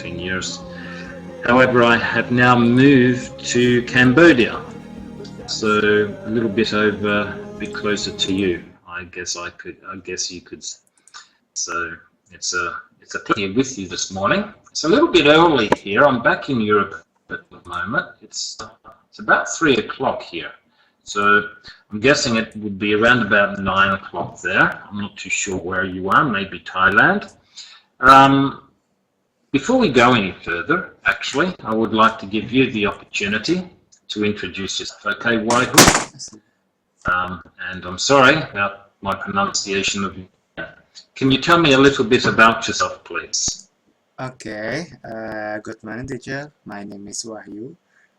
14 years. However, I have now moved to Cambodia, so a little bit closer to you. I guess you could. So it's a pleasure with you this morning. It's a little bit early here. I'm back in Europe at the moment. It's about 3 o'clock here. So I'm guessing it would be around about 9 o'clock there. I'm not too sure where you are, maybe Thailand. Before we go any further, actually, I would like to give you the opportunity to introduce yourself. Okay, Waihu? And I'm sorry about my pronunciation of your name. Can you tell me a little bit about yourself, please? Okay, good morning, teacher. My name is Wahyu.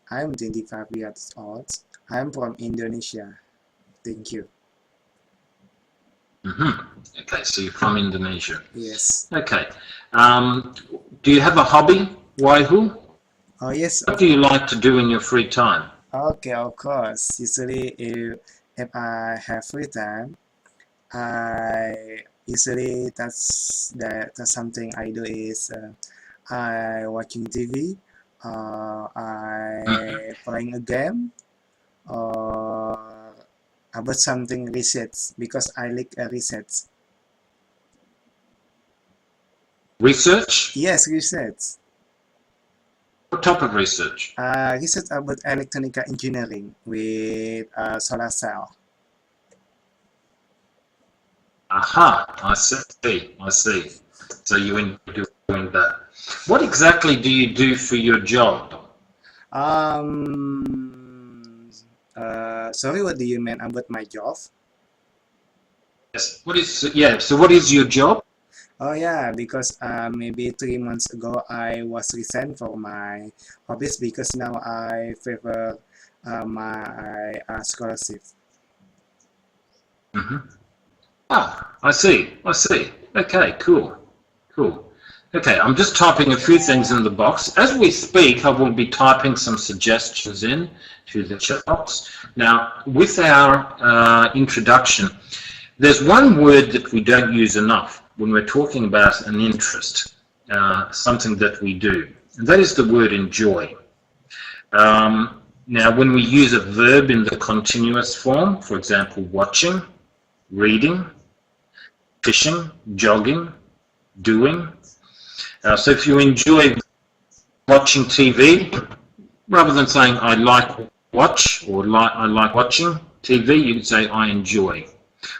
I'm 25 years old. I'm from Indonesia. Thank you. Okay, so you're from Indonesia. Yes. Okay. Do you have a hobby, Waihu? Oh, yes. What do you like to do in your free time? Okay, of course. Usually, if I have free time, I usually that's something I do is I watching TV, I playing a game, or about something research because I like research. Research? Yes, research. What type of research? Research about electronic engineering with solar cell. Aha, I see. So you enjoy doing that. What exactly do you do for your job? Sorry, what do you mean about my job? Yes. So what is your job? Oh yeah, because maybe 3 months ago I was resigned for my hobbies because now I favor my scholarship. Ah, I see. Okay, cool. Okay, I'm just typing a few things in the box. As we speak, I will be typing some suggestions in to the chat box. Now, with our introduction, there's one word that we don't use enough when we're talking about an interest, something that we do, and that is the word enjoy. Now, when we use a verb in the continuous form, for example, watching, reading, fishing, jogging, doing. So if you enjoy watching TV, rather than saying I like watch or I like watching TV, you could say I enjoy,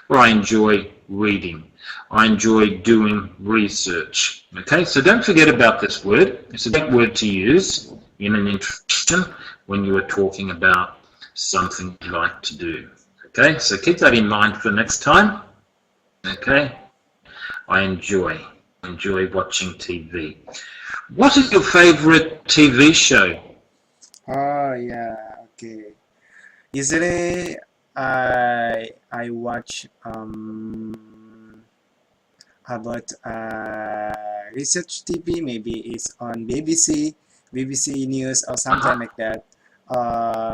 or I enjoy reading. I enjoy doing research. Okay, so don't forget about this word. It's a great word to use in an introduction when you are talking about something you like to do. Okay, so keep that in mind for next time. Okay, I enjoy watching TV. What is your favorite TV show? Oh yeah, okay. Usually I watch about research TV. Maybe it's on BBC News or something like that.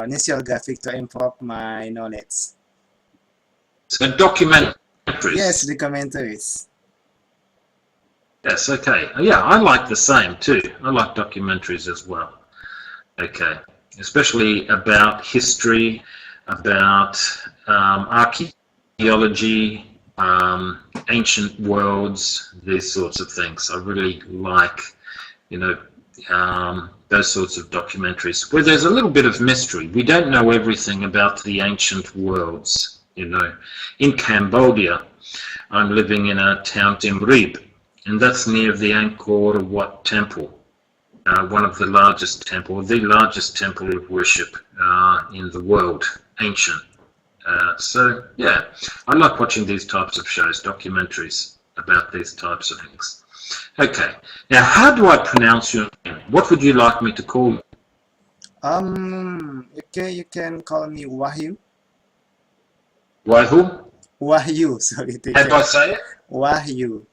National Geographic to improve my knowledge. So documentaries. Yes, the commentaries. Yes, okay. Yeah, I like the same too. I like documentaries as well. Okay, especially about history, about archaeology, ancient worlds, these sorts of things. I really like, those sorts of documentaries where there's a little bit of mystery. We don't know everything about the ancient worlds. In Cambodia, I'm living in a town, Siem Reap, and that's near the Angkor Wat temple, one of the largest temple of worship in the world, ancient. So yeah, I like watching these types of shows, documentaries about these types of things. Okay, now how do I pronounce your name? What would you like me to call you? Okay, you can call me Wahyu. Waihu? Wahyu, sorry, teacher. How do I say it? Wahyu.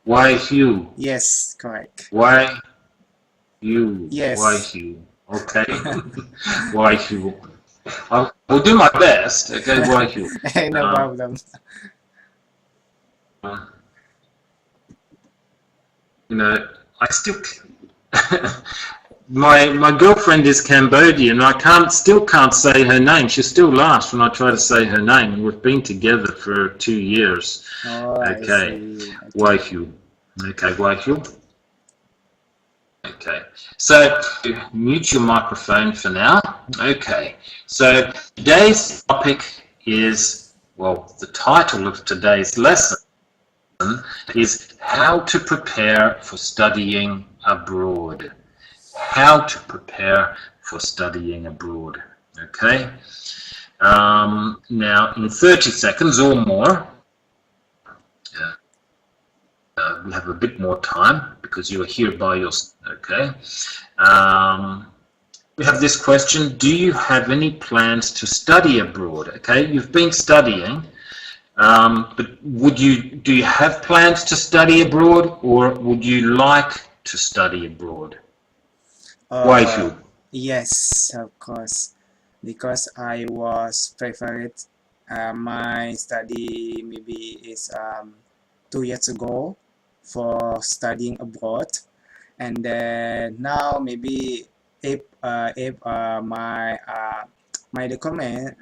Waihu. Yes, correct. Waihu. Yes. Waihu. Okay. Waihu. I'll do my best. Okay, Waihu. No problem. I still my girlfriend is Cambodian. I still can't say her name. She still laughs when I try to say her name. And we've been together for 2 years. Oh, I Okay, see. Okay. Waifu. Okay, Waifu. Okay, so mute your microphone for now. Okay, so today's topic is, well, the title of today's lesson is how to prepare for studying abroad. How to prepare for studying abroad. Okay, now in 30 seconds or more, we have a bit more time because you are here by yourself. Okay, we have this question: do you have any plans to study abroad? Okay, you've been studying, but do you have plans to study abroad, or would you like to study abroad? Waifu. Yes, of course, because I was prepared my study maybe is 2 years ago for studying abroad, and then now maybe if my document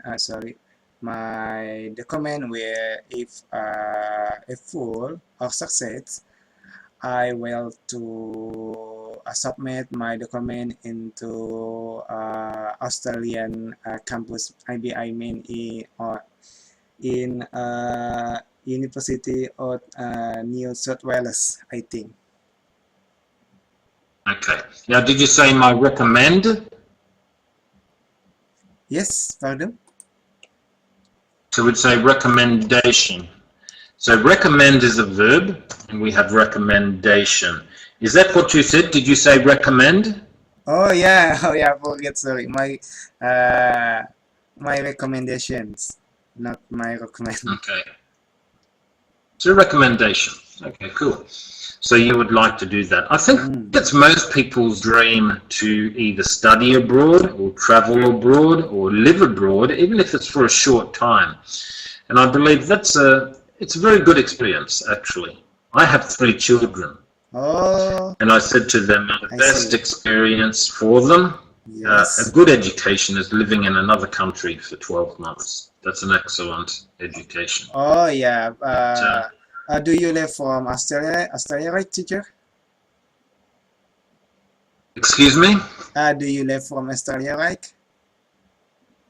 my document will if full of success, I will to submit my document into Australian campus. Maybe I mean in University of New South Wales, I think. Okay. Now, did you say my recommend? Yes, pardon. So we'd say recommendation. So recommend is a verb, and we have recommendation. Is that what you said? Did you say recommend? Oh yeah, oh yeah. Forget. Sorry, my recommendations, not my recommend. Okay. So recommendation. Okay, cool. So you would like to do that. I think it's most people's dream to either study abroad or travel abroad or live abroad, even if it's for a short time. And I believe it's a very good experience, actually. I have 3 children. Oh. And I said to them, the best experience for them, yes. A good education is living in another country for 12 months. That's an excellent education. Oh yeah. Do you live from Australia, right, teacher? Excuse me? Do you live from Australia, right?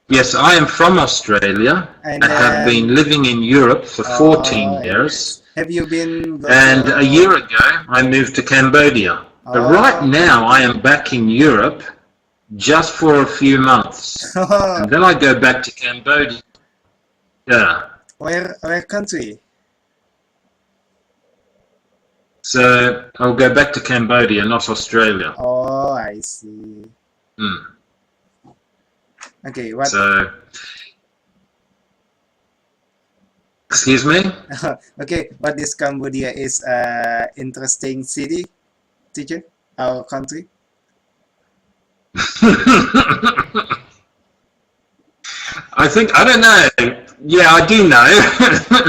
Yes, I am from Australia. And I have been living in Europe for 14 years. Yes. Have you been? And a year ago, I moved to Cambodia. But right now, I am back in Europe just for a few months. And then I go back to Cambodia. Yeah. Where country? So I'll go back to Cambodia, not Australia. Oh, I see. Okay, what? So, excuse me? Okay, but this Cambodia is interesting city, teacher, our country? I don't know. Yeah, I do know.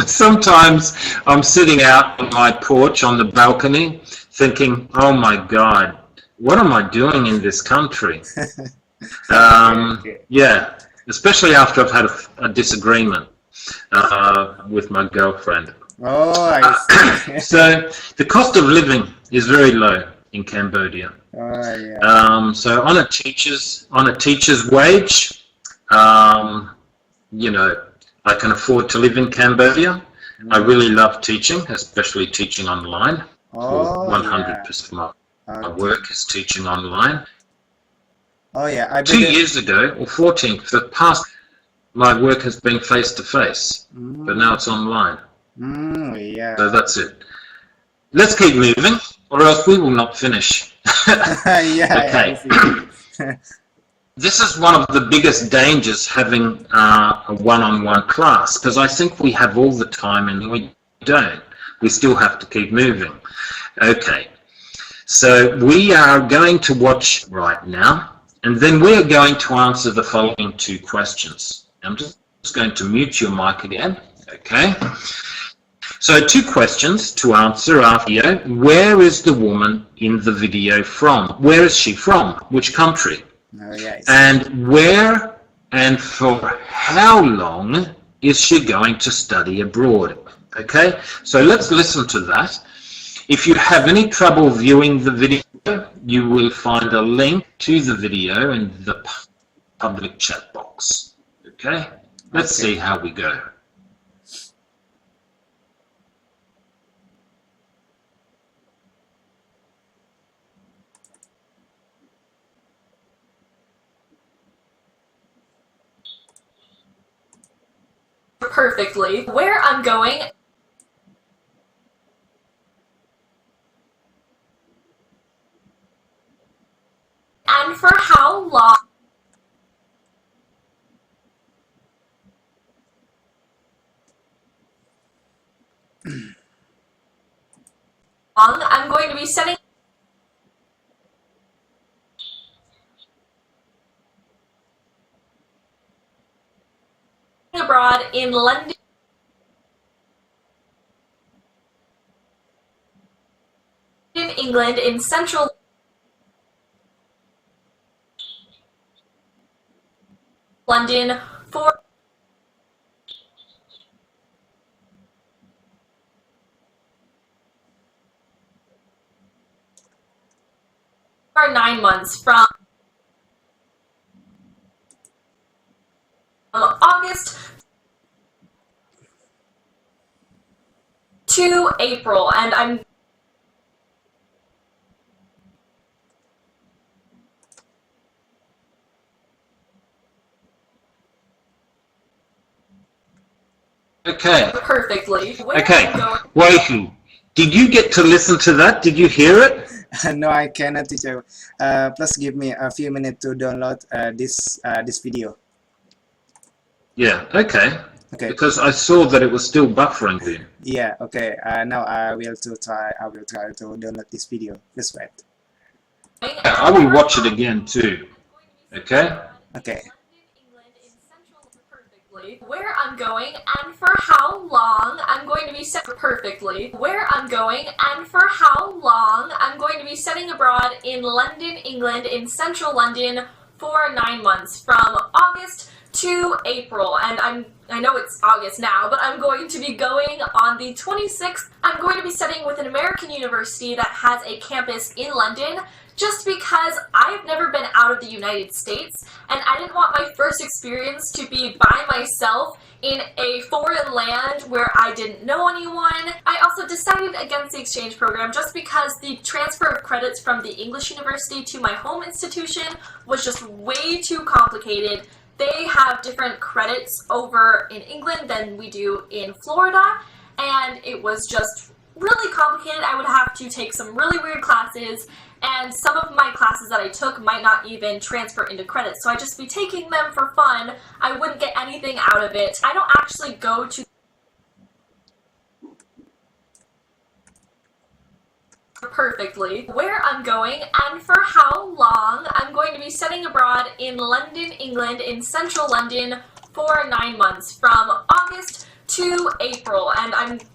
Sometimes I'm sitting out on my porch on the balcony thinking, oh my God, what am I doing in this country? Yeah, especially after I've had a disagreement with my girlfriend. Oh, I see. So the cost of living is very low in Cambodia. Oh, yeah. So on a teacher's wage, you know, I can afford to live in Cambodia. I really love teaching, especially teaching online. 100% of my work is teaching online. Oh yeah, 2 years ago, or 14, for the past, my work has been face-to-face, but now it's online. Yeah. So that's it. Let's keep moving, or else we will not finish. Yeah. Okay. This is one of the biggest dangers having a one-on-one class, because I think we have all the time and we don't. We still have to keep moving. Okay, so we are going to watch right now, and then we are going to answer the following 2 questions. I'm just going to mute your mic again, okay? So 2 questions to answer after the video. Where is the woman in the video from? Where is she from? Which country? Yes. And where and for how long is she going to study abroad? Okay, so let's listen to that. If you have any trouble viewing the video, you will find a link to the video in the public chat box. Okay, let's see how we go. Perfectly where I'm going and for how long I'm going to be setting abroad in London, England, in central London for 9 months from August to April, and I'm Okay. perfectly where Okay. I'm going. Waifu, did you get to listen to that? Did you hear it? No, I cannot, teacher. Please give me a few minutes to download this video. Yeah, okay. Okay. Because I saw that it was still buffering there. Yeah. Okay. Now I will try to download this video. Please wait. I will watch it again too. Okay? Okay. Where I'm going and for how long I'm going to be set perfectly where I'm going and for how long I'm going to be studying abroad in London, England, in central London for 9 months from August to April, and I know it's August now, but I'm going to be going on the 26th. I'm going to be studying with an American university that has a campus in London, just because I've never been out of the United States, and I didn't want my first experience to be by myself in a foreign land where I didn't know anyone. I also decided against the exchange program just because the transfer of credits from the English university to my home institution was just way too complicated. They have different credits over in England than we do in Florida, and it was just really complicated. I would have to take some really weird classes, and some of my classes that I took might not even transfer into credits, so I'd just be taking them for fun. I wouldn't get anything out of it. I don't actually go to perfectly where I'm going and for how long I'm going to be studying abroad in London, England, in central London for 9 months from August to April, and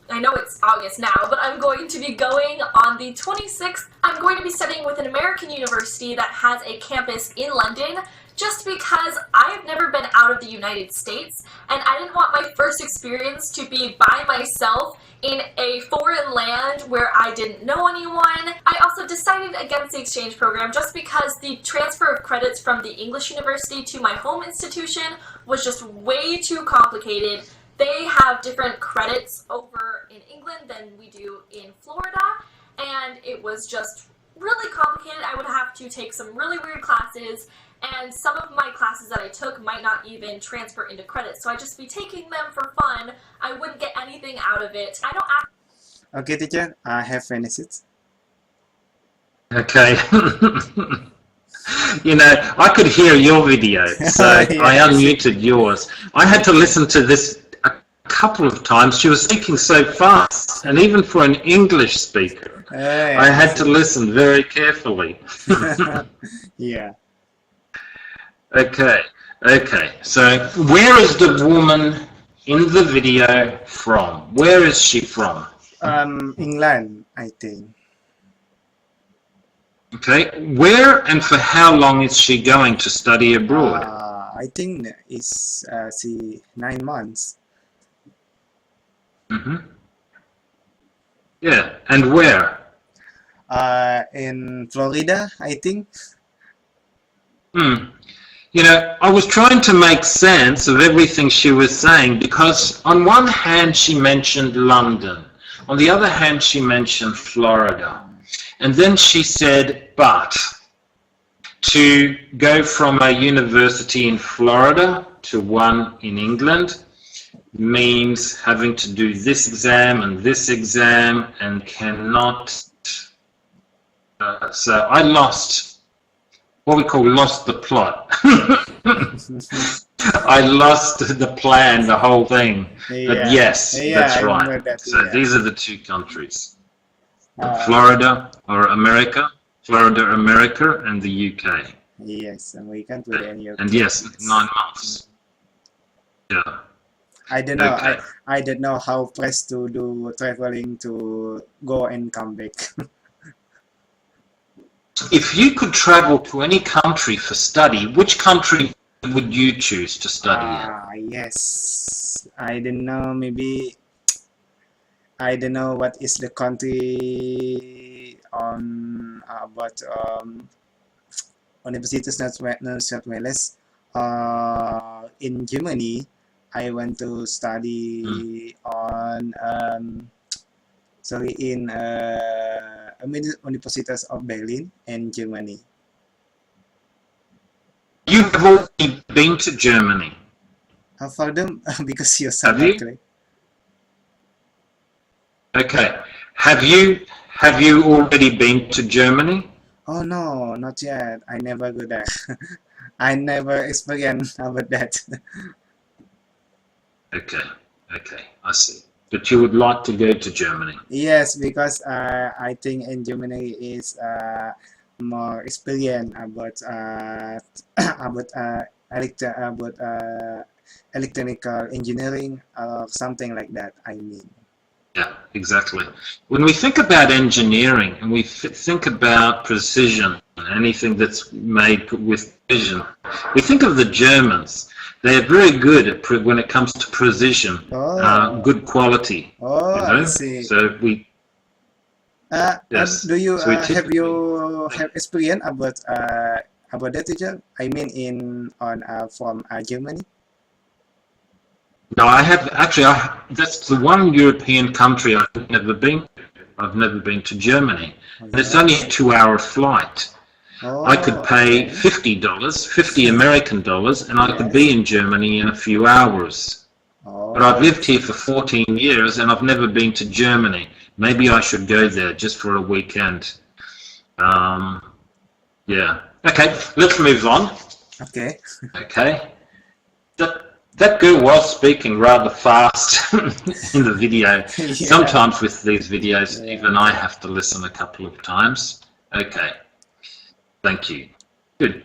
I know it's August now, but I'm going to be going on the 26th. I'm going to be studying with an American university that has a campus in London, just because I've never been out of the United States, and I didn't want my first experience to be by myself in a foreign land where I didn't know anyone. I also decided against the exchange program just because the transfer of credits from the English university to my home institution was just way too complicated. They have different credits over in England than we do in Florida, and it was just really complicated. I would have to take some really weird classes, and some of my classes that I took might not even transfer into credits, so I'd just be taking them for fun. I wouldn't get anything out of it. I don't Okay, teacher, I have finished it. Okay. You know, I could hear your video, so I unmuted yours. I had to listen to this a couple of times. She was speaking so fast, and even for an English speaker, I had to listen very carefully. Yeah. Okay, so where is the woman in the video from? Where is she from? England, I think. Okay, where and for how long is she going to study abroad? I think it's 9 months. Yeah, and where? In Florida, I think. You know, I was trying to make sense of everything she was saying because on one hand she mentioned London, on the other hand she mentioned Florida, and then she said, but to go from a university in Florida to one in England means having to do this exam and cannot. So I lost what we call lost the plot. I lost the plan, the whole thing. But yes, that's I remember right. that, So yeah. these are the two countries. Florida or America, Florida, America, and the UK. Yes, American to the UK. And yes, 9 months. Yeah. I don't know. Okay. I don't know how fast to do traveling to go and come back. If you could travel to any country for study, which country would you choose to study in? Yes. I don't know. Maybe I don't know what is the country on about Universitas North Wales. In Germany, I went to study on in Universitas of Berlin in Germany. You have already been to Germany. For them, because you said Have you? correctly. Okay. Have you already been to Germany? Oh no, not yet. I never go there. I never experienced about that. Okay, I see. But you would like to go to Germany? Yes, because I think in Germany is more experience about electrical engineering or something like that. I mean. Yeah, exactly. When we think about engineering and we think about precision, anything that's made with precision, we think of the Germans. They're very good at when it comes to precision, good quality. Oh, you know? I see. So we. Yes. Do you So we have experience about that teacher? I mean from Germany. No, I have actually. That's the one European country I've never been to. I've never been to Germany, and it's only a 2-hour flight. Oh, I could pay $50, 50 American dollars, and I could be in Germany in a few hours. Oh. But I've lived here for 14 years, and I've never been to Germany. Maybe I should go there just for a weekend. Yeah. Okay, let's move on. Okay. Okay. That girl was speaking rather fast in the video. Yeah. Sometimes with these videos, even I have to listen a couple of times. Okay. Thank you. Good.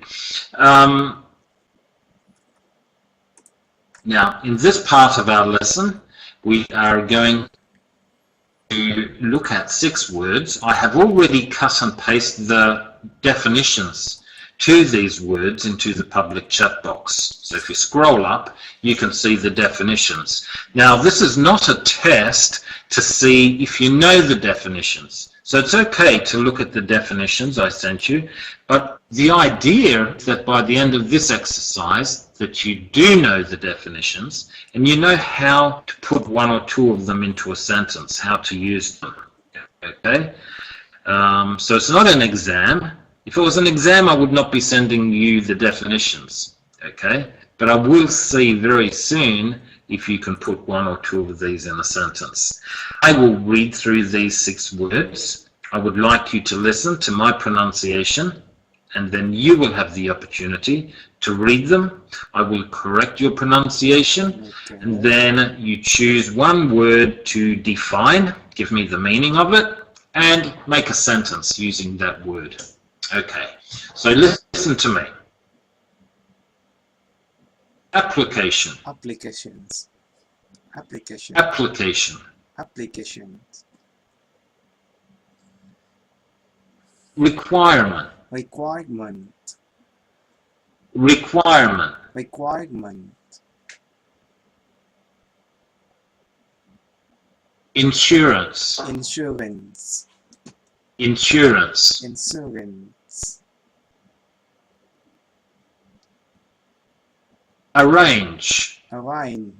Now, in this part of our lesson, we are going to look at 6 words. I have already cut and pasted the definitions to these words into the public chat box. So if you scroll up, you can see the definitions. Now, this is not a test to see if you know the definitions. So it's okay to look at the definitions I sent you, but the idea is that by the end of this exercise that you do know the definitions and you know how to put 1 or 2 of them into a sentence, how to use them. Okay? So it's not an exam. If it was an exam, I would not be sending you the definitions. Okay? But I will see very soon if you can put 1 or 2 of these in a sentence. I will read through these 6 words. I would like you to listen to my pronunciation, and then you will have the opportunity to read them. I will correct your pronunciation, and then you choose 1 word to define, give me the meaning of it, and make a sentence using that word. Okay, so listen to me. Application. Applications. application, application, application, requirement, requirement, requirement, requirement, insurance, insurance, insurance, insurance, arrange, arrange,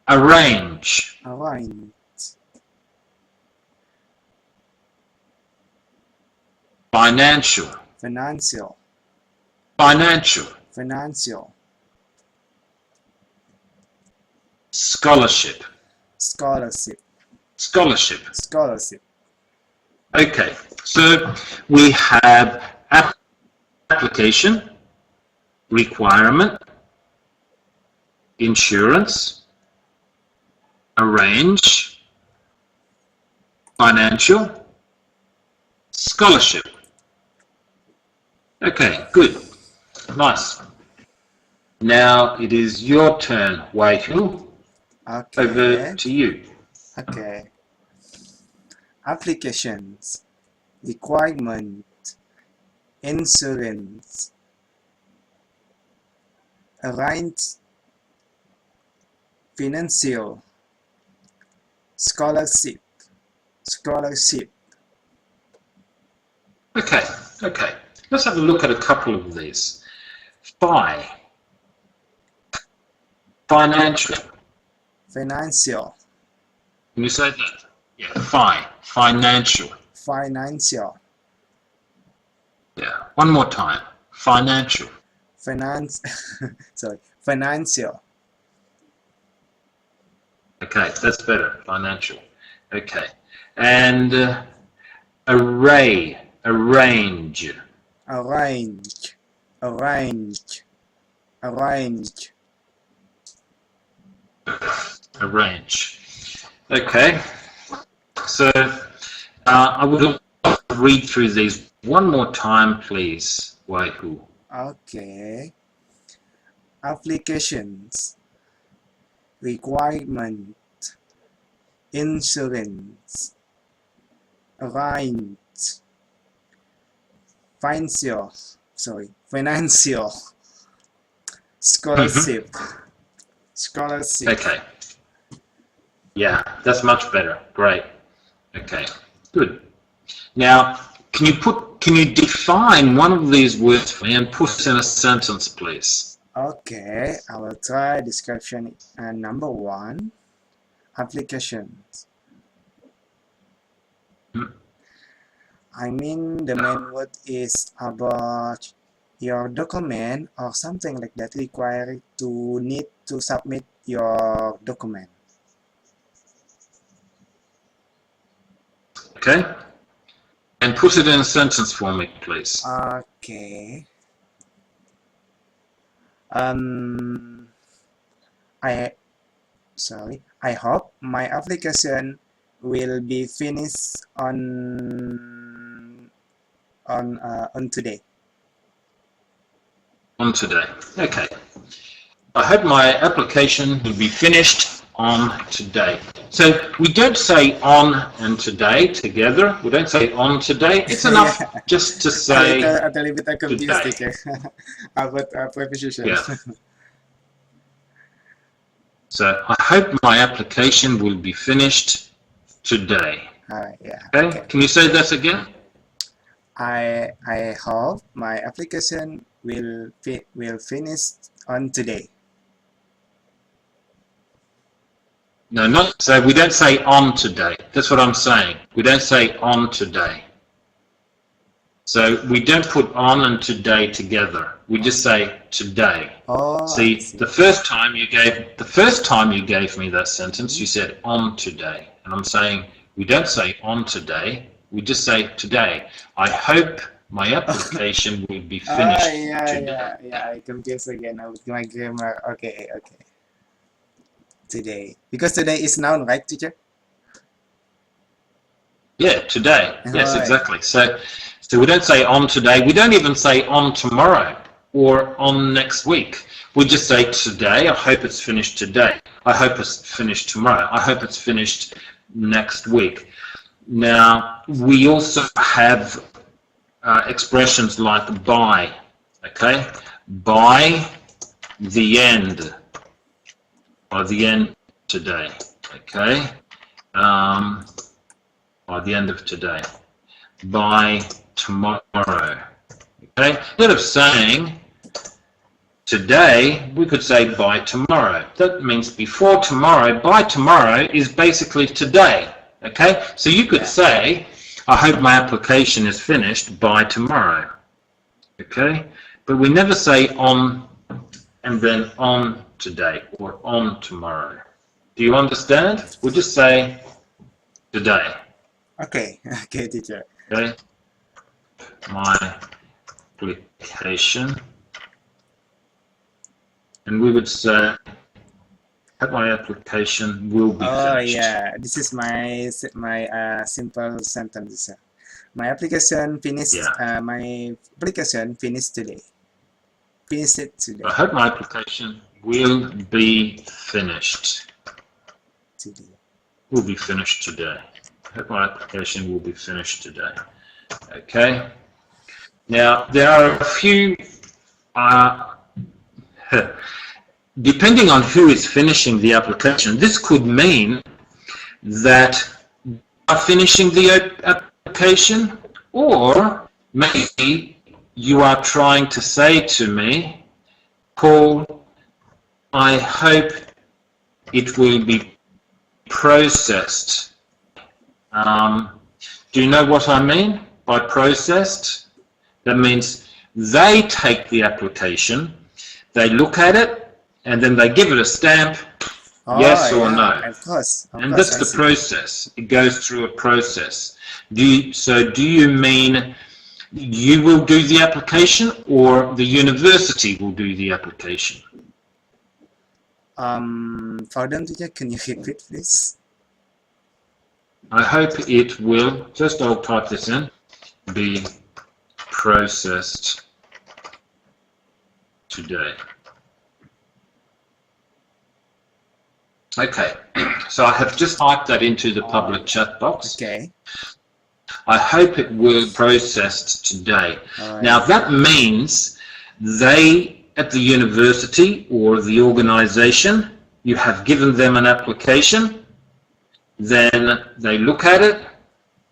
arrange, arrange, financial, financial, financial, financial, scholarship, scholarship, scholarship. scholarship, Okay, so we have application, requirement, insurance, arrange, financial, scholarship. Okay, good. Nice. Now it is your turn, Waihu. Over okay, to you. okay, applications, requirement, insurance, arrange, financial, scholarship, scholarship, Okay, okay. Let's have a look at a couple of these. Financial. financial, Can you say that? Yeah, financial. financial, Yeah, one more time. Financial. finance, sorry, financial, Okay, that's better. Financial. Okay. And arrange. arrange, arrange, arrange, Arrange. Okay. So I would like to read through these one more time, please, Waihu. okay, applications, requirement, insurance, arrange, financial, sorry, financial, scholarship, scholarship, Okay. Yeah, that's much better. Great. Okay. Good. Now, can you define one of these words for me and put it in a sentence, please? okay, I will try description and number one, applications. I mean the main word is about your document or something like that required to need to submit your document. Okay. And put it in a sentence for me, please. Okay. I hope my application will be finished on today. On today. Okay. I hope my application will be finished on today. So we don't say on and today together. We don't say on today. It's enough just to say a little bit confused, today. teacher, about preposition. Yeah. So I hope my application will be finished today. Yeah. Okay? Can you say that again? I hope my application will finish on today. No, not so. We don't say on today. That's what I'm saying. We don't say on today. So we don't put on and today together. We just say today. Oh, See, the first time you gave me that sentence, you said on today, and I'm saying we don't say on today. We just say today. I hope my application will be finished today. Yeah. I confused again with my grammar. Okay. Today, because today is noun, right, teacher? Yeah, today. Yes, Right. exactly. So we don't say on today. We don't even say on tomorrow. or on next week. We just say today, I hope it's finished today. I hope it's finished tomorrow. I hope it's finished next week. Now, we also have expressions like by, okay? By the end. By the end today, okay? By the end of today. By tomorrow, okay? Instead of saying today, we could say by tomorrow. That means before tomorrow. By tomorrow is basically today, okay? So you could say, I hope my application is finished by tomorrow, okay? But we never say on and then on today or on tomorrow. Do you understand? We'll just say today. Okay, okay, teacher. Okay, my application, and we would say that my application will be finished. Yeah, this is my simple sentence. My application finished. Yeah. My application finished today. Finished it today. I hope my application will be finished. Will be finished today. I hope my application will be finished today. Okay. Now there are a few. Depending on who is finishing the application, this could mean that you are finishing the application, or maybe you are trying to say to me, Paul, I hope it will be processed. Do you know what I mean by processed? That means they take the application, they look at it, and then they give it a stamp, yes or no. Of course. And that's the process. It goes through a process. Do you mean you will do the application, or the university will do the application? For them, teacher, can you repeat, please? I hope it will, just I'll type this in, be processed today. Okay, so I have just typed that into the public chat box. Okay. I hope it will be processed today. Now that means they, at the university or the organization, you have given them an application, then they look at it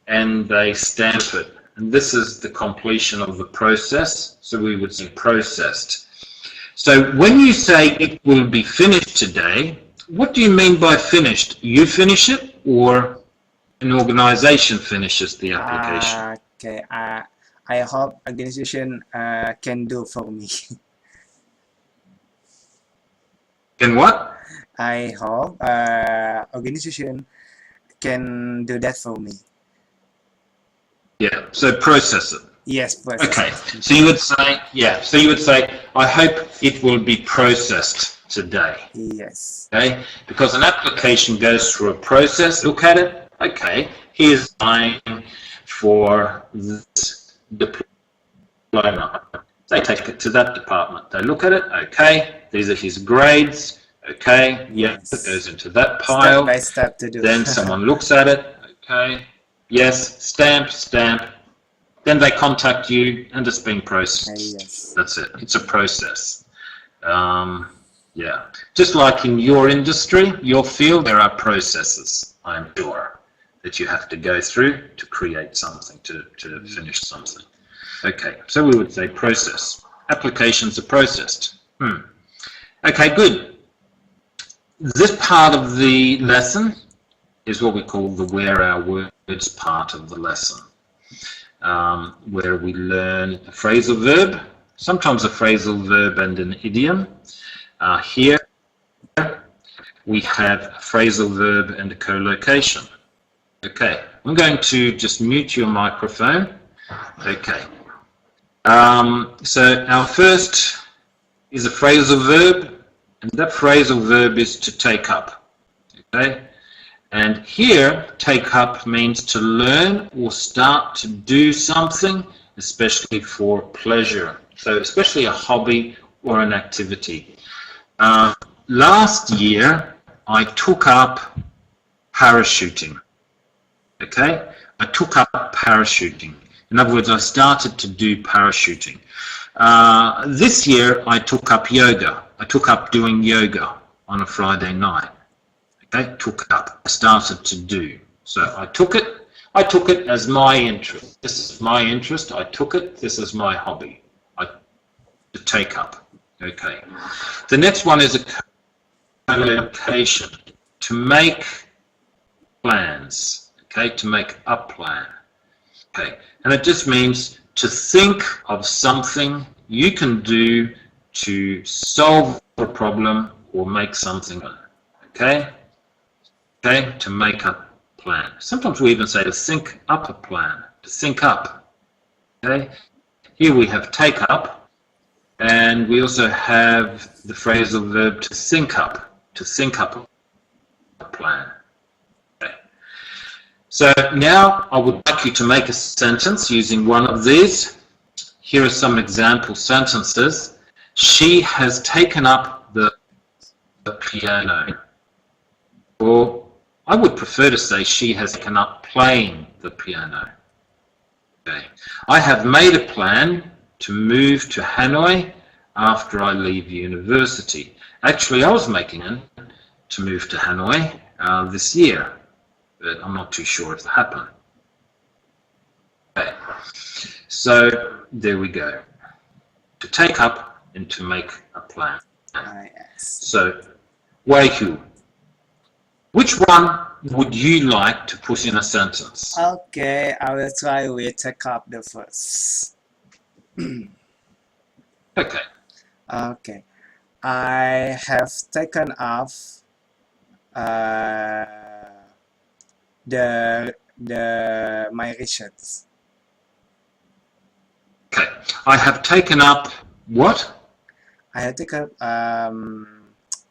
and they stamp it. And this is the completion of the process, so we would say processed. So when you say it will be finished today, what do you mean by finished? You finish it, or an organization finishes the application? Okay. I hope organization can do for me. Can what? I hope organization can do that for me. Yeah, so process it. Yes, process. Okay, so you would say, yeah, so you would say, I hope it will be processed today. Yes. Okay, because an application goes through a process. Look at it. Okay, here's mine for this diploma. They take it to that department. They look at it. Okay, these are his grades. Okay, yes, it goes into that pile. Step by step to do. Then someone looks at it. Okay, yes, stamp, stamp. Then they contact you, and it's being processed. Yes. That's it. It's a process. Yeah, just like in your industry, your field, there are processes, I'm sure, that you have to go through to create something, to finish something. Okay, so we would say process. Applications are processed. Okay, good. This part of the lesson is what we call the Where Our Words part of the lesson, where we learn a phrasal verb, sometimes a phrasal verb and an idiom. Here we have a phrasal verb and a collocation. Okay, I'm going to just mute your microphone. Okay, so our first is a phrasal verb, and that phrasal verb is to take up. Okay, and here take up means to learn or start to do something, especially for pleasure. So especially a hobby or an activity. Last year, I took up parachuting. Okay, I took up parachuting. In other words, I started to do parachuting. This year, I took up yoga. I took up doing yoga on a Friday night. Okay, took up. I started to do. So I took it. I took it as my interest. This is my interest. I took it. This is my hobby. To take up. Okay. The next one is a co-location. To make plans. Okay, to make a plan. Okay, and it just means to think of something you can do to solve a problem or make something. Okay, okay, to make a plan. Sometimes we even say to think up a plan. To think up. Okay, here we have take up. And we also have the phrasal verb to think up a plan. Okay. So now I would like you to make a sentence using one of these. Here are some example sentences. She has taken up the piano. Or I would prefer to say she has taken up playing the piano. Okay. I have made a plan to move to Hanoi after I leave university. Actually, I was making it to move to Hanoi this year, but I'm not too sure if it happened. Okay. So there we go. To take up and to make a plan. Yes. So, Wei-Hu, which one would you like to put in a sentence? Okay, I will try with take up the first. Okay. Okay, I have taken up my research. Okay. I have taken up what? I have taken up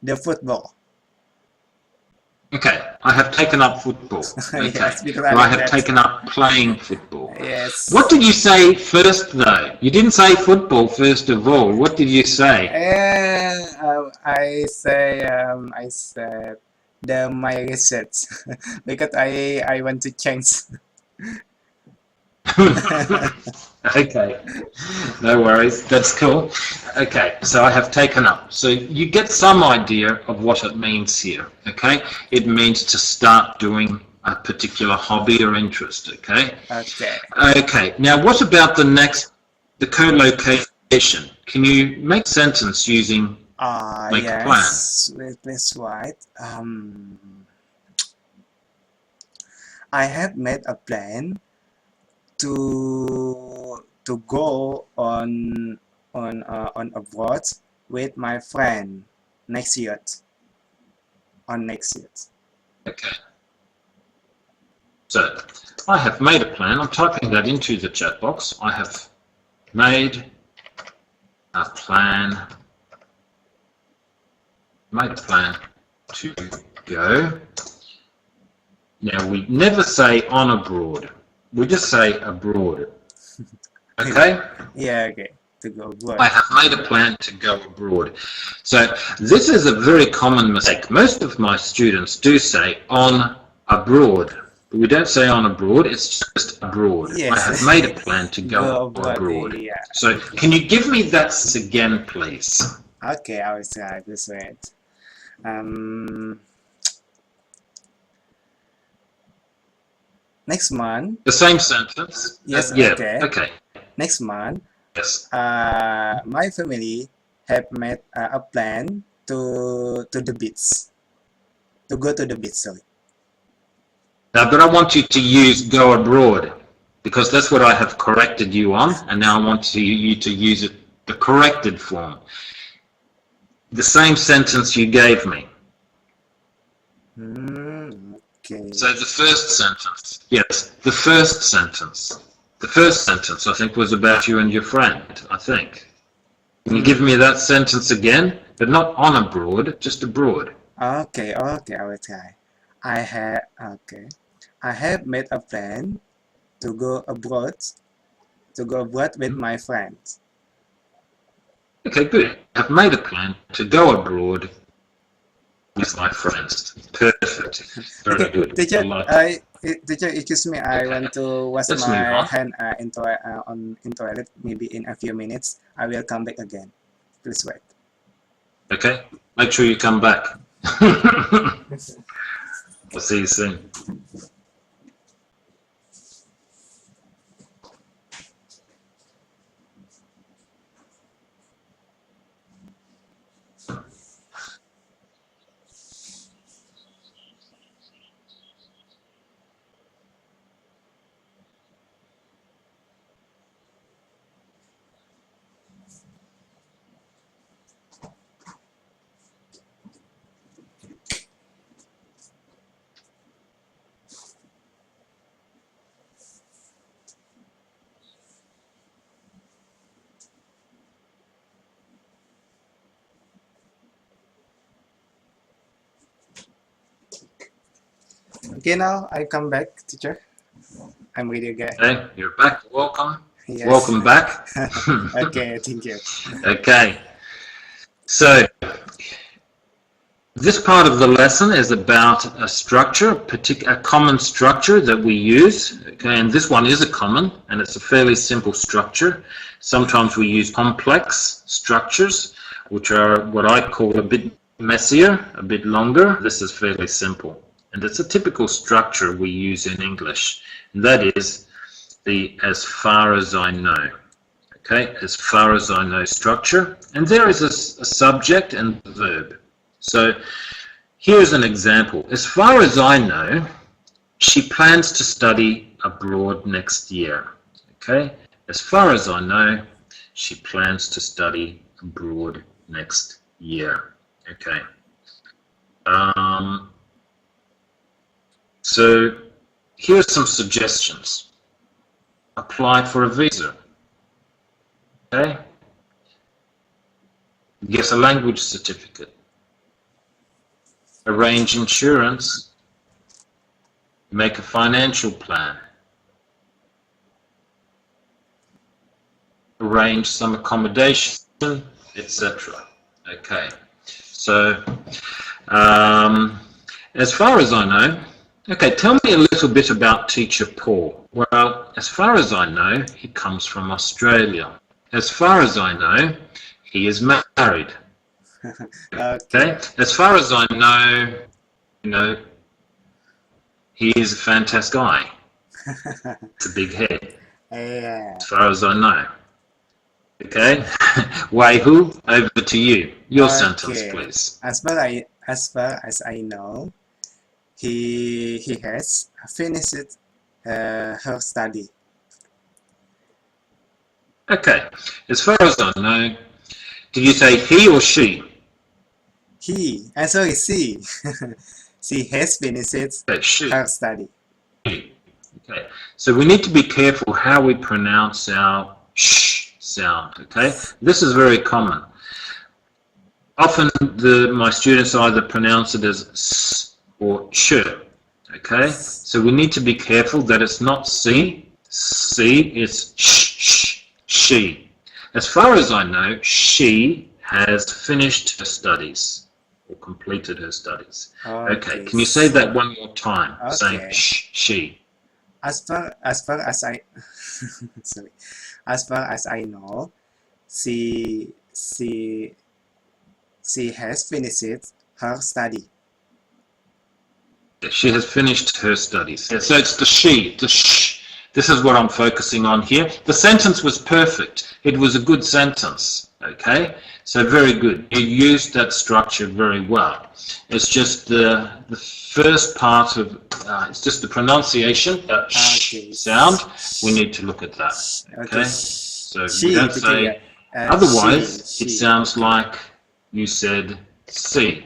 the football. Okay. I have taken up football. Okay. Yes, because I like have that. taken up playing football. Yes. What did you say first, though? You didn't say football first of all. What did you say? I said my research because I want to change. Okay, no worries, that's cool. Okay, so I have taken up. So you get some idea of what it means here, okay? It means to start doing a particular hobby or interest, okay? Okay. Okay, now what about the next, the co-location? Can you make a sentence using make a plan? Yes, that's right. I have made a plan to go on abroad with my friend next year. On next year. Okay. So, I have made a plan. I'm typing that into the chat box. I have made a plan. Made a plan to go. Now, we never say on abroad. We just say abroad. Okay? Yeah, okay. To go abroad. I have made a plan to go abroad. So this is a very common mistake. Most of my students do say on abroad. But we don't say on abroad, it's just abroad. Yes. I have made a plan to go abroad. Yeah. So can you give me that again, please? Okay, I will try this way. Next month. The same sentence? Yes, yeah, okay. Okay. Next month, Yes. my family have made a plan to the beach. To go to the beach, sorry. Now, but I want you to use go abroad because that's what I have corrected you on, and now I want you to use it the corrected form. The same sentence you gave me. Okay. So the first sentence, yes, the first sentence. The first sentence, I think, was about you and your friend, I think. Can you give me that sentence again? But not on abroad, just abroad. Okay, I will try. I have made a plan to go abroad with my friends. Okay, good. I've made a plan to go abroad with my friends. Perfect. Very Okay, good. I teacher, like it. teacher, excuse me. I Okay, want to wash let's move my on. hand in toilet. Maybe in a few minutes. I will come back again. Please wait. Okay, make sure you come back. I'll see you soon. Okay, now I come back, teacher. I'm ready again. Okay, you're back. Welcome. Yes. Welcome back. Okay, thank you. Okay, so this part of the lesson is about a structure, a common structure that we use. Okay, and this one is a common, and it's a fairly simple structure. Sometimes we use complex structures, which are what I call a bit messier, a bit longer. This is fairly simple, and it's a typical structure we use in English. And that is the as far as I know. Okay, as far as I know structure, and there is a subject and a verb. So here's an example. As far as I know, she plans to study abroad next year. Okay, as far as I know, she plans to study abroad next year. Okay. So here's some suggestions. Apply for a visa. Okay. Get a language certificate. Arrange insurance. Make a financial plan. Arrange some accommodation, etc. Okay. So, as far as I know, okay, tell me a little bit about teacher Paul. Well, as far as I know, he comes from Australia. As far as I know, he is married. Okay. As far as I know, you know, he is a fantastic guy. It's a big head. Yeah. As far as I know. Okay. Waihu, over to you. Your sentence, please. As far as I know, he has finished her study. Okay. As far as I know, did you say he or she? Sorry, she. She has finished Okay, she. her study. Okay. So we need to be careful how we pronounce our sh sound. Okay. This is very common. Often my students either pronounce it as s or ch. Okay. So we need to be careful that it's not c. It's sh, she. As far as I know, she has finished her studies or completed her studies. Okay. Can you say that one more time? Okay. Saying she. As far as I sorry, as far as I know, she has finished her study. She has finished her studies. So it's the she, the sh. This is what I'm focusing on here. The sentence was perfect. It was a good sentence. Okay, so very good. You used that structure very well. It's just the first part of it's just the pronunciation, that sh sound. We need to look at that. Okay, so we don't say. Otherwise, it sounds like you said she,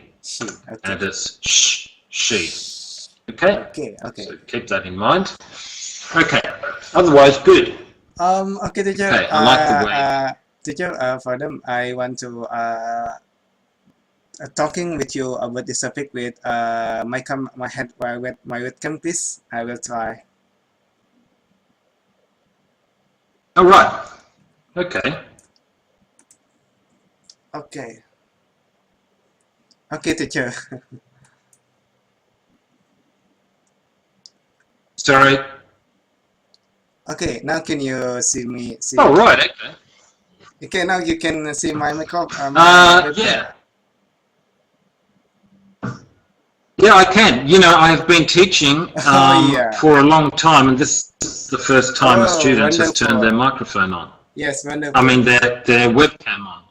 and it's sh, she. Okay. So keep that in mind. Okay. Otherwise, good. Okay, teacher. Okay, I like the way. Teacher, for them, I want to talking with you about this topic with my webcam, please. I will try. All right. Okay. Okay. Okay, teacher. Sorry. Okay, now can you see me? See Oh, me? right. Okay. Okay, now you can see my my webcam. Yeah. Yeah, I can. You know, I've been teaching Oh yeah. for a long time, and this is the first time a Oh, student has turned their wonderful. microphone on. Yes, I mean, wonderful. their webcam on.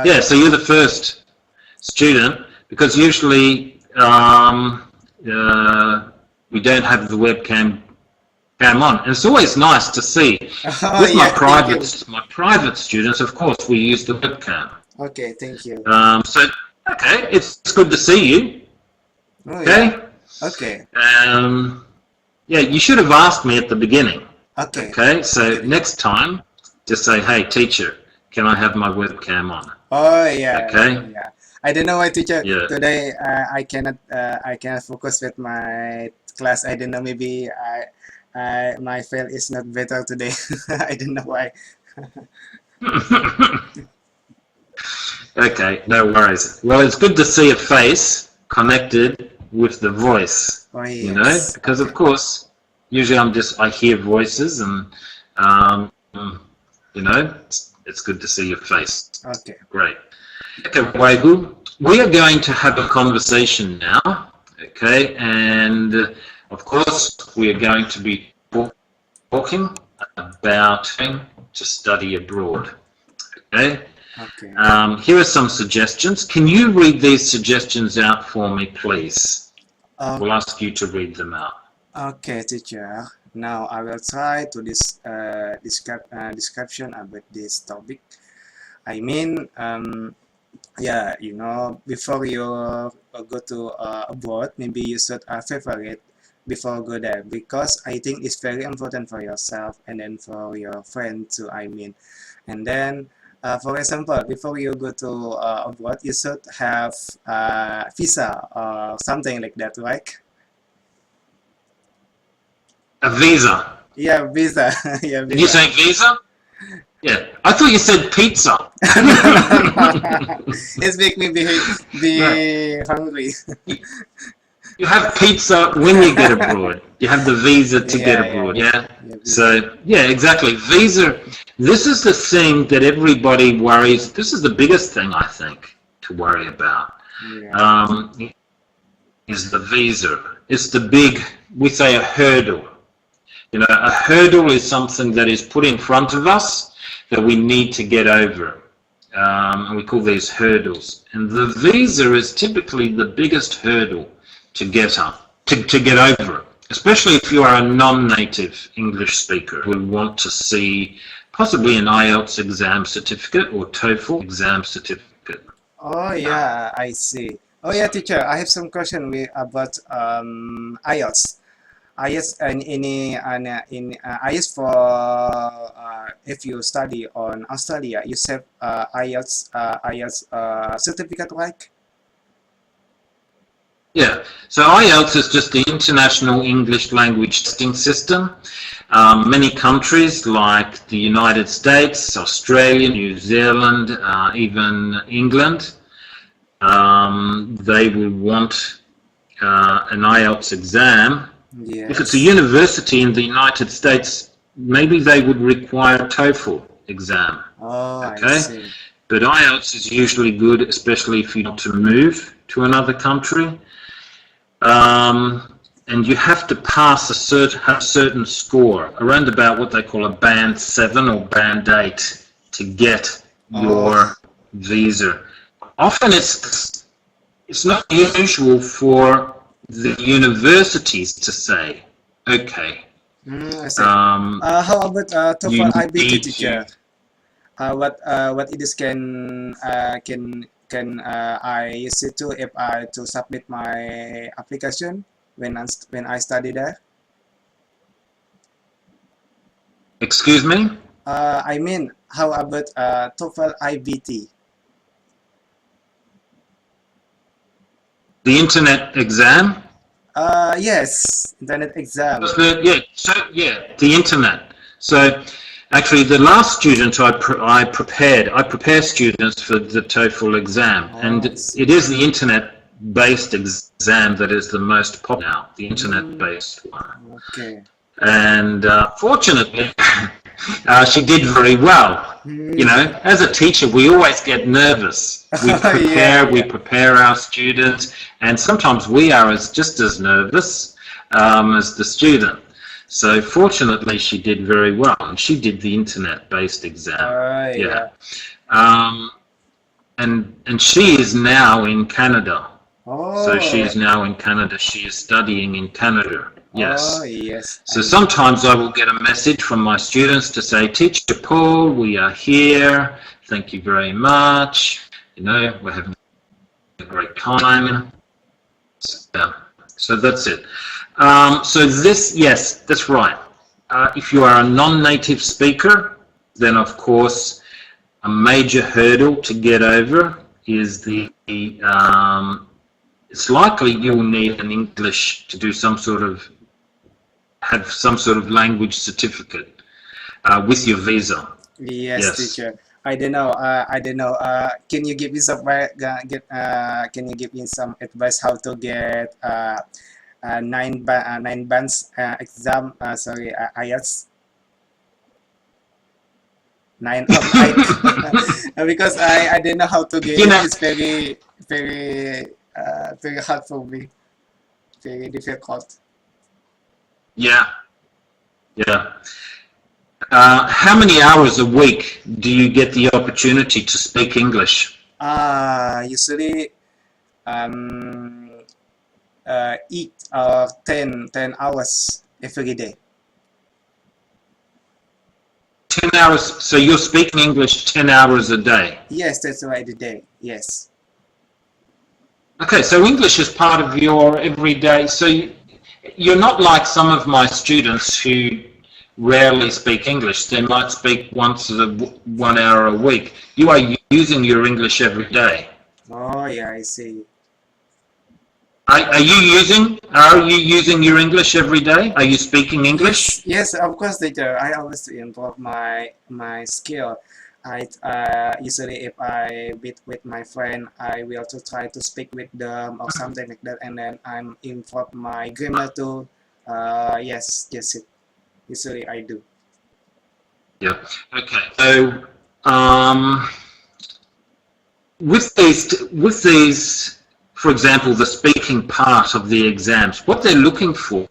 Yeah, Okay. so you're the first student because usually we don't have the webcam on, and it's always nice to see. Oh With yeah, thank you. my private students, of course, we use the webcam. Okay, thank you. So okay, it's good to see you. Oh yeah. Okay. Okay. Yeah, you should have asked me at the beginning. Okay. Okay, so Okay. next time, just say, "Hey, teacher, can I have my webcam on?" Oh yeah. Okay. Yeah. I don't know why, teacher. Yeah. Today I cannot focus with my class. I don't know. Maybe my file is not better today. I don't know why. Okay, no worries. Well, it's good to see a face connected with the voice. Oh You know, yes. because of Okay. course, usually I hear voices, and um, you know, it's good to see your face. Okay. Great. Okay, Waihu, we are going to have a conversation now. Okay, and of course, we are going to be talking about to study abroad. Okay. Okay. Here are some suggestions. Can you read these suggestions out for me, please? Uh, We'll ask you to read them out. okay, teacher. Now I will try to description about this topic. I mean, yeah, you know, before you go to abroad, maybe you should favorite before go there because I think it's very important for yourself and then for your friend too. I mean, and then for example, before you go to abroad, you should have visa or something like that, right? A visa. Yeah, visa. Yeah, Did you visa. say visa? Yeah. I thought you said pizza. It's make me be hungry. You have pizza when you get abroad. You have the visa to get abroad, yeah? Yeah, visa. So, yeah, exactly. Visa, this is the thing that everybody worries. This is the biggest thing, I think, to worry about, Yeah. is the visa. It's the big, we say a hurdle. You know, a hurdle is something that is put in front of us that we need to get over. And we call these hurdles. And the visa is typically the biggest hurdle to get up, to get over it. Especially if you are a non-native English speaker who want to see possibly an IELTS exam certificate or TOEFL exam certificate. Oh yeah, I see. Oh yeah, teacher, I have some question about IELTS. IELTS and in IELTS for if you study on Australia, you have IELTS certificate, right? Yeah, so IELTS is just the International English Language Testing System. Many countries like the United States, Australia, New Zealand, even England, they will want an IELTS exam. If it's a Yes. university in the United States, maybe they would require a TOEFL exam. Oh, I Okay, see. but IELTS is usually good, especially if you want to move to another country. And you have to pass have a certain score, around about what they call a band 7 or band 8 to get Oh, your visa. Often it's not usual for the universities to say, okay, I see. How about you TOEFL IBT, need to. teacher? What it is can I use it to if I to submit my application when I study there? Excuse me? I mean, how about TOEFL IBT? The internet exam? Yes, internet exam. Yeah, so, yeah, the internet. So Actually, the last student I prepare students for the TOEFL exam, and Oh, I see. it is the internet-based exam that is the most popular now, the Mm, internet-based one. okay. And fortunately, she did very well. You Mm. know, as a teacher, we always get nervous. Yeah, We yeah. prepare our students, and sometimes we are just as nervous as the student. So fortunately, she did very well, and she did the internet-based exam. Oh, Yeah, yeah. um, and she is now in Canada. So she Oh, is now in Canada. She is studying in Canada. oh, Yes. yes. So sometimes I will get a message from my students to say, Teacher Paul, we are here. Thank you very much. You know, we're having a great time. So that's it. So this, yes, that's right. If you are a non-native speaker, then of course a major hurdle to get over is it's likely you'll need an English to do have some sort of language certificate with your visa. Yes, Yes. teacher. I don't know. I don't know. Can you give me some can you give me some advice how to get nine bands exam? Sorry, IELTS 9 of 9 because I don't know how to get You it. know, It's very hard for me. Very difficult. yeah, yeah. How many hours a week do you get the opportunity to speak English? Usually um eat 10 hours every day. 10 hours, so you're speaking English 10 hours a day. Yes, that's right, the day. Yes. Okay, so English is part of your everyday, so you're not like some of my students who rarely speak English. They might speak once 1 hour a week. You are using your English every day. Oh, yeah, I see. Are you using your English every day? Are you speaking Yes, English? yes, of course, teacher. I always improve my skill. I usually if I with my friend, I will to try to speak with them or something like that, and then I'm improve my grammar too. Yes, yes, it usually I do. Yeah. Okay. So, um, with these, for example, the speaking part of the exams, what they're looking for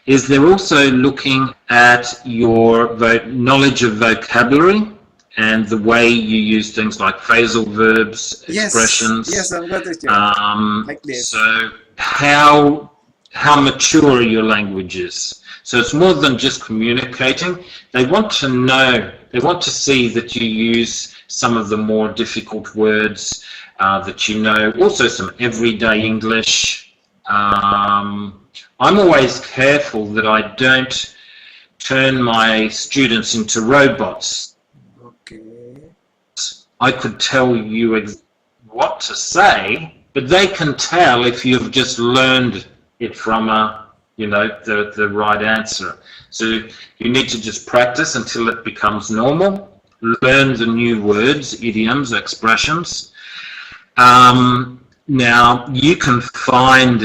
is they're also looking at your knowledge of vocabulary and the way you use things like phrasal verbs, Yes, yes, expressions. of course, teacher. Like this. So how mature your language is. So it's more than just communicating. They want to know, they want to see that you use some of the more difficult words, that you know, also some everyday English. I'm always careful that I don't turn my students into robots. Okay. I could tell you what to say, but they can tell if you've just learned it from the right answer. So you need to just practice until it becomes normal. Learn the new words, idioms, expressions. Now you can find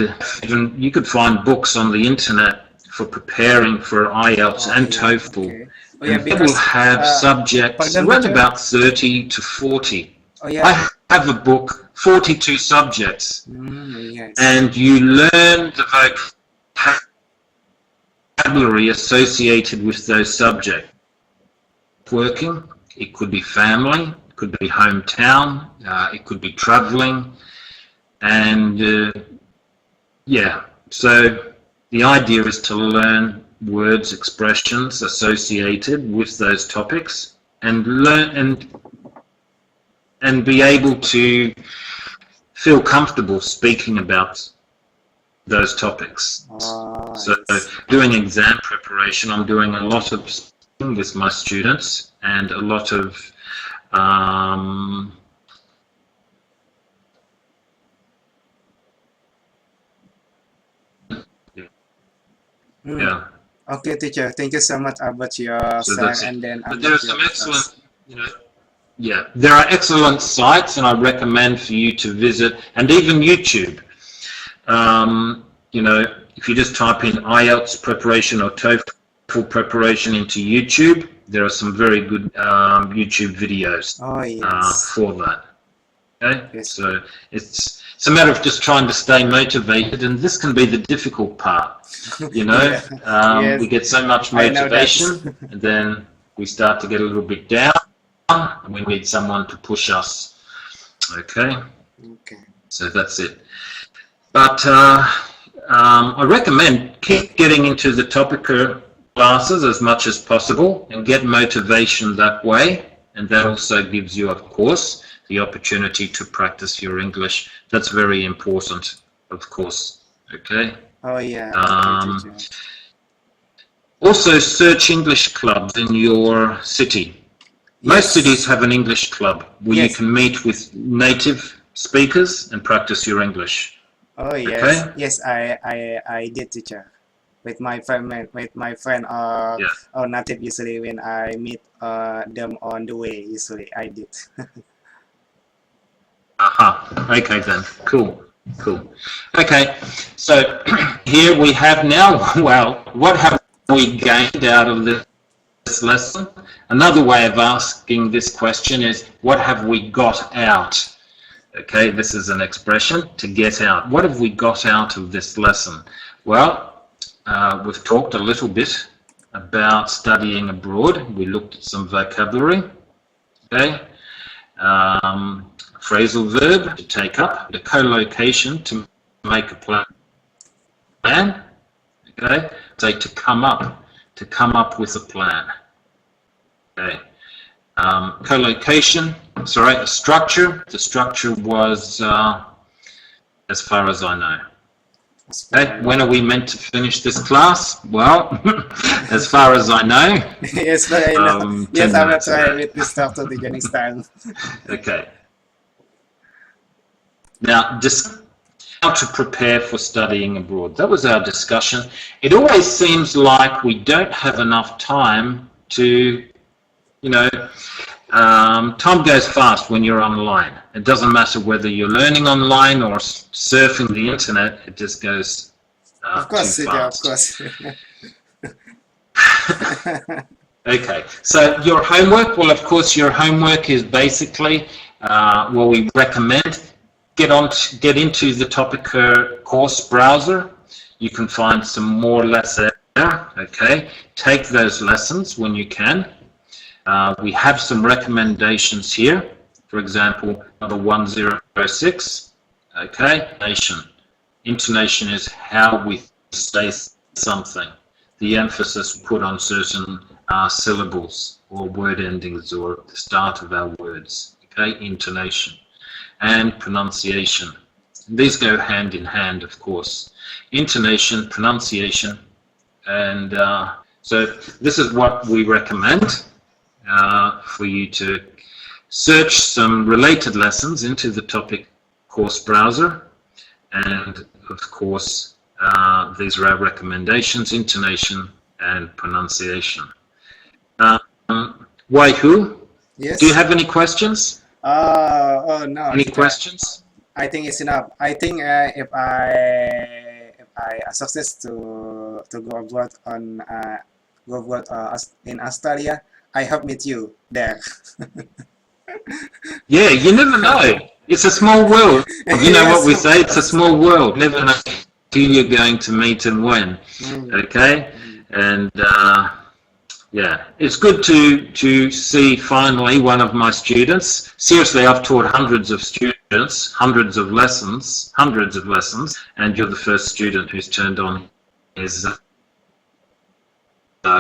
books on the internet for preparing for IELTS Oh and yeah. TOEFL, Okay. Oh yeah, and they will because have subjects pardon, around teacher. about 30 to 40. Oh yeah. I have a book, 42 subjects, Yes. and you learn the vocabulary associated with those subjects. Working, it could be family, it could be hometown, it could be traveling, and yeah, so the idea is to learn words, expressions associated with those topics, and learn and be able to feel comfortable speaking about those topics. Oh, So yes. doing exam preparation, I'm doing a lot of speaking with my students and a lot of Mm. yeah. Okay, teacher. Thank you so much about your So side that's it. and then But there are about some your excellent, class. you know, yeah, there are excellent sites, and I recommend for you to visit, and even YouTube. You know, if you just type in IELTS preparation or TOEFL preparation into YouTube, there are some very good YouTube videos Oh yes. for that. Okay, Yes. so it's a matter of just trying to stay motivated, and this can be the difficult part. You know, Yeah. Yes. we get so much I know that. motivation, and then we start to get a little bit down, and we need someone to push us. Okay, Okay. so that's it. But I recommend keep getting into the Topica classes as much as possible and get motivation that way, and that also gives you, of course, the opportunity to practice your English. That's very important, of course. Okay. Oh yeah. Okay, teacher. Also, search English clubs in your city. Most cities have an English club where you Yes. can meet with native speakers and practice your English. Oh yes. Okay. Yes, I did, teacher. With my friend or Yeah. native usually when I meet them on the way usually I did. Aha. Okay then. Cool. Cool. Okay. So here we have now. Well, what have we gained out of this lesson? Another way of asking this question is, what have we got out? Okay, this is an expression, to get out. What have we got out of this lesson? Well, we've talked a little bit about studying abroad. We looked at some vocabulary. Okay. Phrasal verb, to take up. The co-location, to make a plan. Okay. Say to come up with a plan. Okay. Co-location, sorry, a structure. The structure was, as far as I know. Okay. When are we meant to finish this class? Well, as far as I know. Yes, but I know. Yes, 10 I will minutes try ago. with this start to the next time. Okay. Now, just how to prepare for studying abroad. That was our discussion. It always seems like we don't have enough time to, you know, time goes fast when you're online. It doesn't matter whether you're learning online or surfing the internet, it just goes Of course, too teacher, of fast. course. Okay, so your homework, well, of course, your homework is basically, well, we recommend get into the Topica course browser. You can find some more lessons there, okay? Take those lessons when you can. We have some recommendations here. For example, number 106, okay? Intonation is how we say something. The emphasis put on certain syllables or word endings or the start of our words, okay? Intonation. And pronunciation. These go hand in hand, of course. Intonation, pronunciation, and so this is what we recommend for you to search some related lessons into the Topic course browser, and of course these are our recommendations: intonation and pronunciation. Waihu, Yes. do you have any questions? Oh no. Any teacher. questions? I think it's enough. I think if I success to go abroad in Australia, I hope meet you there. Yeah, you never know. It's a small world. You know what we say? It's a small world. Never know who you're going to meet and when. Okay? And yeah, it's good to see finally one of my students. Seriously, I've taught hundreds of students, hundreds of lessons, and you're the first student who's turned on his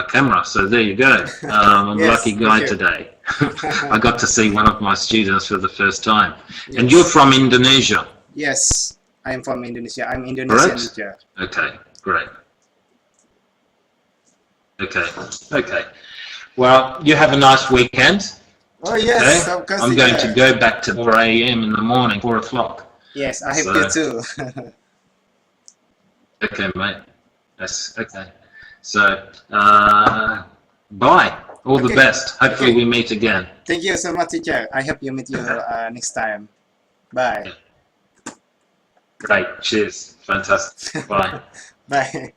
camera. So there you go. I'm a Yes, lucky guy thank you. today. I got to see one of my students for the first time. Yes. And you're from Indonesia? Yes, I'm from Indonesia. I'm Indonesian Correct? teacher. Okay, great. Okay. Well, you have a nice weekend. Oh yes, Okay? of course. I'm going teacher. to go back to 4 a.m. in the morning, 4 o'clock. Yes, I have So- you too. Okay, mate. Yes, okay. So, bye. All the Okay. best. Hopefully Okay. we meet again. Thank you so much, teacher. I hope you meet you next time. Bye. Great. Cheers. Fantastic. Bye. Bye.